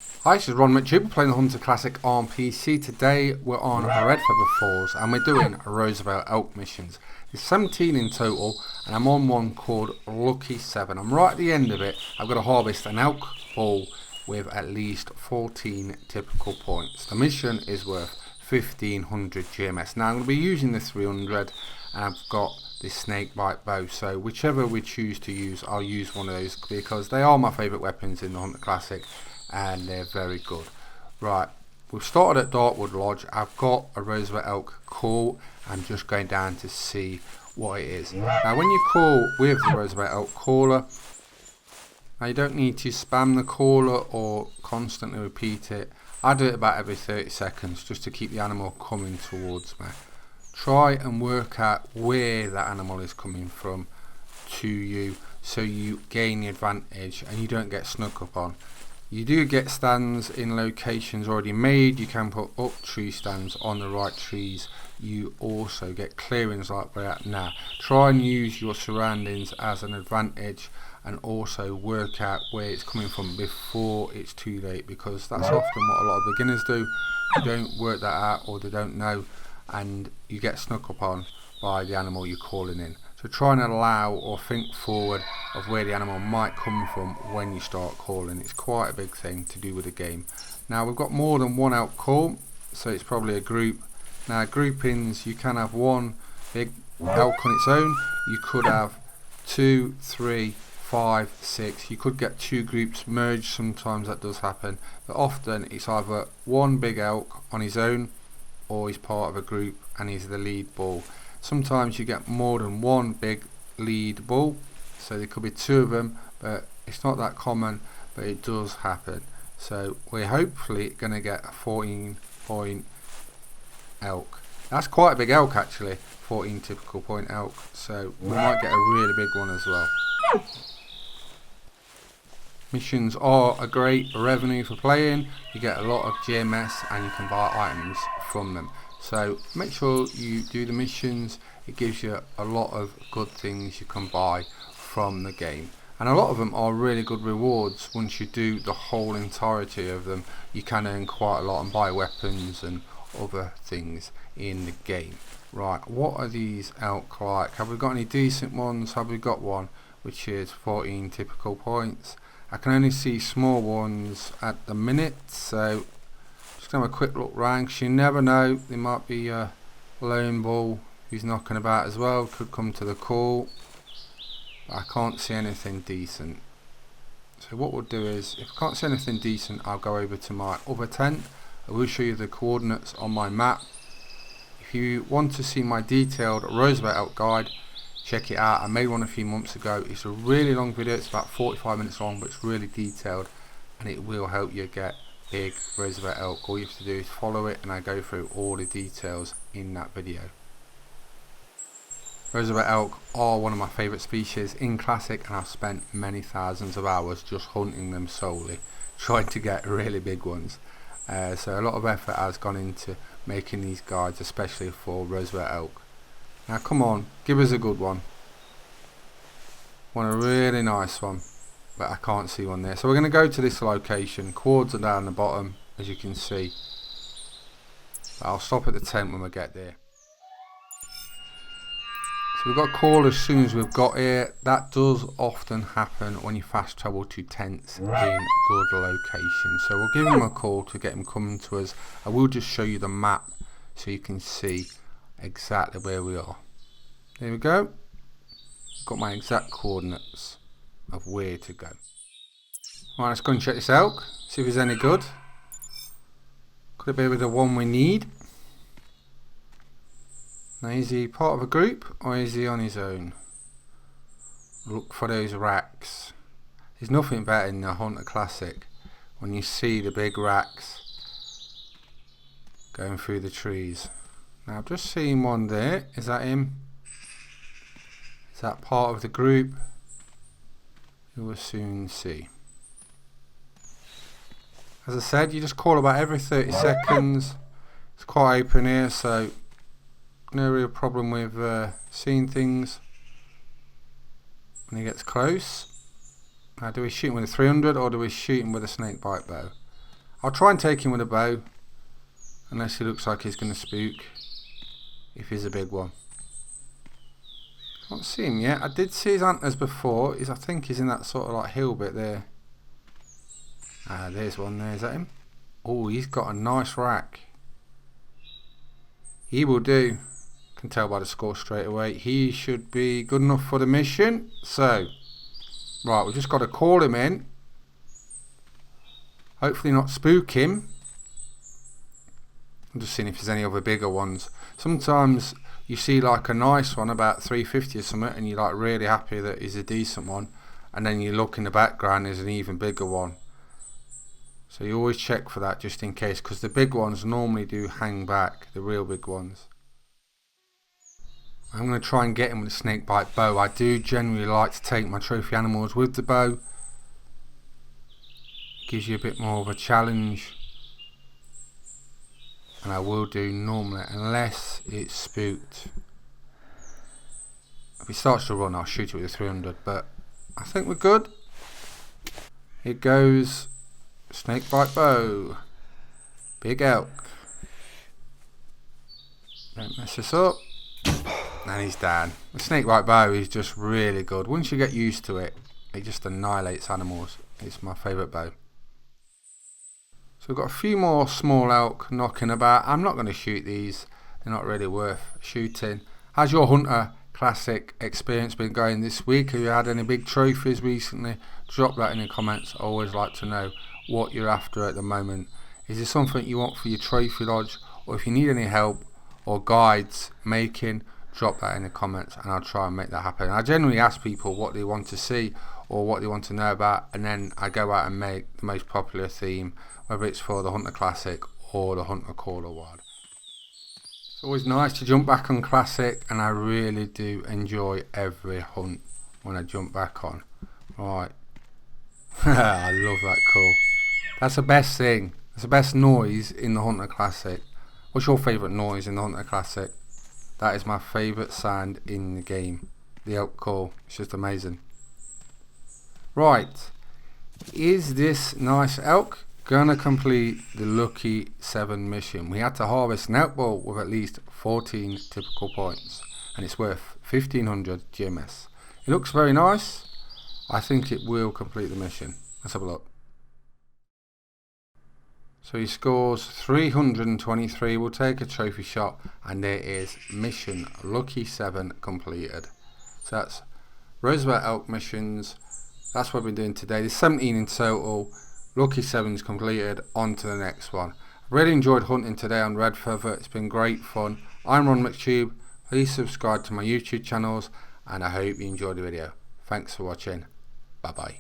Hi, this is Ron McJib playing the Hunter Classic on PC. Today we're on Redfeather Falls and we're doing Roosevelt Elk Missions. There's 17 in total and I'm on one called Lucky 7. I'm right at the end of it. I've got to harvest an elk bull with at least 14 typical points. The mission is worth 1500 GMS. Now I'm going to be using the 300 and I've got this snakebite bow, so whichever we choose to use, I'll use one of those because they are my favourite weapons in the Hunter Classic and they're very good. Right, we've started at Dartwood Lodge. I've got a Roosevelt Elk call. I'm just going down to see what it is. Now when you call with the Roosevelt Elk caller, now you don't need to spam the caller or constantly repeat it. I do it about every 30 seconds just to keep the animal coming towards me. Try and work out where that animal is coming from to you so you gain the advantage and you don't get snuck up on. You do get stands in locations already made. You can put up tree stands on the right trees. You also get clearings like we're at now. Try and use your surroundings as an advantage and also work out where it's coming from before it's too late, because that's often what a lot of beginners do. They don't work that out or they don't know and you get snuck up on by the animal you're calling in. So try and allow or think forward of where the animal might come from when you start calling. It's quite a big thing to do with the game. Now we've got more than one elk call, so it's probably a group. Now groupings, you can have one big elk on its own. You could have 2, 3, 5, 6. You could get two groups merged. Sometimes that does happen, but often it's either one big elk on his own or he's part of a group and he's the lead bull. Sometimes you get more than one big lead bull, so there could be two of them, but it's not that common, but it does happen. So we're hopefully going to get a 14 point elk. That's quite a big elk actually, 14 typical point elk, so we might get a really big one as well. Missions are a great revenue for playing. You get a lot of GMS and you can buy items from them. So make sure you do the missions. It gives you a lot of good things you can buy from the game. And a lot of them are really good rewards. Once you do the whole entirety of them, you can earn quite a lot and buy weapons and other things in the game. Right, what are these elk like? Have we got any decent ones? Have we got one which is 14 typical points? I can only see small ones at the minute, so just have a quick look round, because you never know, there might be a lone bull who's knocking about as well, could come to the call, but I can't see anything decent. So what we'll do is, if I can't see anything decent, I'll go over to my other tent. I will show you the coordinates on my map. If you want to see my detailed Roosevelt Elk guide, check it out. I made one a few months ago. It's a really long video, it's about 45 minutes long, but it's really detailed and it will help you get big Roosevelt elk. All you have to do is follow it and I go through all the details in that video. Roosevelt elk are one of my favourite species in Classic, and I've spent many thousands of hours just hunting them solely, trying to get really big ones. So a lot of effort has gone into making these guides, especially for Roosevelt elk. Now come on, give us a good one. Want a really nice one, but I can't see one there. So we're going to go to this location. Cords are down the bottom, as you can see. But I'll stop at the tent when we get there. So we've got a call as soon as we've got here. That does often happen when you fast travel to tents in good locations. So we'll give him a call to get him coming to us. I will just show you the map so you can see exactly where we are. There we go. Got my exact coordinates of where to go. Right, let's go and check this elk, see if he's any good. Could it be with the one we need? Now, is he part of a group or is he on his own? Look for those racks. There's nothing better in the Hunter Classic when you see the big racks going through the trees. Now I've just seen one there. Is that him? Is that part of the group? You will soon see. As I said, you just call about every 30 seconds. It's quite open here, so no real problem with seeing things when he gets close. Now, do we shoot him with a 300 or do we shoot him with a snakebite bow? I'll try and take him with a bow, unless he looks like he's going to spook, if he's a big one. Can't see him yet. I did see his antlers before. I think he's in that sort of like hill bit there. Ah, there's one there. Is that him? Oh, he's got a nice rack. He will do. Can tell by the score straight away. He should be good enough for the mission. So, right, we've just got to call him in. Hopefully not spook him. I'm just seeing if there's any other bigger ones. Sometimes you see like a nice one about 350 or something, and you're like really happy that he's a decent one, and then you look in the background, there's an even bigger one. So you always check for that just in case, because the big ones normally do hang back, the real big ones. I'm going to try and get him with a snakebite bow. I do generally like to take my trophy animals with the bow. Gives you a bit more of a challenge. And I will do normally, unless it's spooked. If he starts to run, I'll shoot it with a 300, but I think we're good. Here goes snakebite bow. Big elk. Don't mess this up. And he's down. The snakebite bow is just really good. Once you get used to it, it just annihilates animals. It's my favourite bow. So we've got a few more small elk knocking about. I'm not going to shoot these. They're not really worth shooting. How's your Hunter Classic experience been going this week? Have you had any big trophies recently? Drop that in the comments. I always like to know what you're after at the moment. Is there something you want for your trophy lodge? Or if you need any help or guides making, drop that in the comments and I'll try and make that happen. I generally ask people what they want to see or what they want to know about, and then I go out and make the most popular theme, whether it's for the Hunter Classic or the Hunter Call Award. It's always nice to jump back on Classic, and I really do enjoy every hunt when I jump back on. Right. I love that call. That's the best thing. That's the best noise in the Hunter Classic. What's your favourite noise in the Hunter Classic? That is my favourite sound in the game. The elk call. It's just amazing. Right. Is this nice elk gonna complete the Lucky 7 mission? We had to harvest an elk bull with at least 14 typical points, and it's worth 1500 GMS. It looks very nice. I think it will complete the mission. Let's have a look. So he scores 323. We'll take a trophy shot, and there is mission Lucky 7 completed. So that's Roosevelt Elk Missions. That's what we're doing today. There's 17 in total. Lucky 7's completed. On to the next one. Really enjoyed hunting today on Redfeather. It's been great fun. I'm Ron McTube. Please subscribe to my YouTube channels, and I hope you enjoyed the video. Thanks for watching. Bye bye.